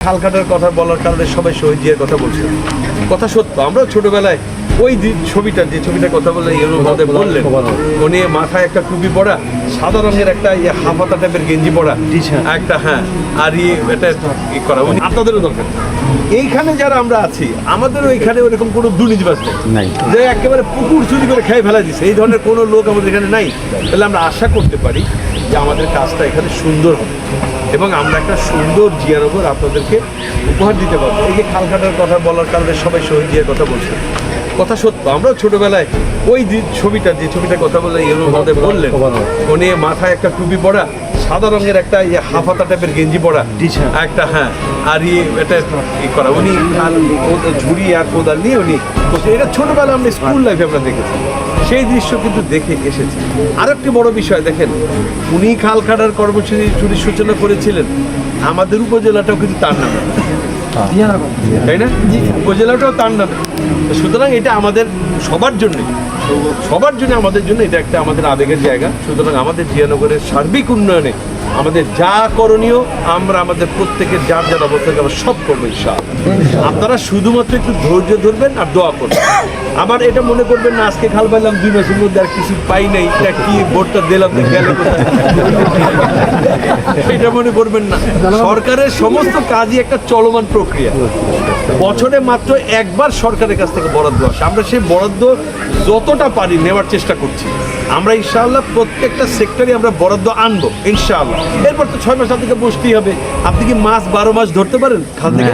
খাল কাটার কথা বলার কারণে সবাই শহীদ জিয়ার কথা বলছে, কথা সত্য। আমরাও ছোটবেলায় ওই ছবিটার কথা বলে মধ্যে বললেন, উনি মাথায় একটা টুপি পরা, সাদা রঙের একটা হাফাতা টাইপের গেঞ্জি পরা একটা, হ্যাঁ, আর এটা করা উনি আপনাদেরও দরকার। এইখানে যারা আমরা আছি আমাদেরও এখানে ওরকম কোনো দুর্নীতিবাজ নেই যে একেবারে পুকুর চুরি করে খেয়ে ফেলা দিচ্ছে, এই ধরনের কোনো লোক আমাদের এখানে নাই। তাহলে আমরা আশা করতে পারি যে আমাদের কাজটা এখানে সুন্দর হবে এবং আমরা একটা সুন্দর জিয়ানগর আপনাদেরকে উপহার দিতে পারবো। এই যে খাল কাটার কথা বলার কারণে সবাই শহীদ জিয়ার কথা বলছে, কথা সত্য। আমরাও ছোটবেলায় ওই ছবিটার কথা বলে মধ্যে বললেন, উনি মাথায় একটা টুপি পরা, সাদা রঙের একটা হাফাতা টাইপের গেঞ্জি পরা একটা, হ্যাঁ, আর এটা করা উনি ঝুড়ি আর কোদাল নিয়ে উনি, এটা ছোটবেলায় আমরা স্কুল লাইফে আমরা দেখেছি, সেই দৃশ্য কিন্তু দেখে এসেছি। আর একটি বড় বিষয় দেখেন, উনি খাল কাটার কর্মসূচির সূচনা করেছিলেন, আমাদের উপজেলাটাও কিন্তু তার নামে, তাই না? উপজেলাটাও তার নামে। সুতরাং এটা আমাদের সবার জন্য আমাদের জন্য এটা একটা আমাদের আবেগের জায়গা। সুতরাং আমাদের জিয়ানগরের সার্বিক উন্নয়নে আমাদের যা করণীয় আমরা আমাদের প্রত্যেকের যার যার অবস্থাকে আমরা সব করবো ইনশাআল্লাহ। আপনারা শুধুমাত্র একটু ধৈর্য ধরবেন আর দোয়া করবেন। আবার এটা মনে করবেন না আজকে খাল পাইলাম 2 মাসের মধ্যে আর কিছু পাই নাই, এটা কি ভোটটা দিলাম গেল কোথায়, এটা মনে করবেন না। সরকারের সমস্ত কাজই একটা চলমান প্রক্রিয়া, বছরে মাত্র একবার সরকারের কাছ থেকে বরাদ্দ আসে, আমরা সেই বরাদ্দ যতটা পারি নেওয়ার চেষ্টা করছি। আমরা ইনশাআল্লাহ প্রত্যেকটা সেক্টরে আমরা বরাদ্দ আনবো ইনশাআল্লাহ। এরপর তো 6 মাস আপনাকে বসতেই হবে। আপনি কি মাছ 12 মাস ধরতে পারেন খাল থেকে?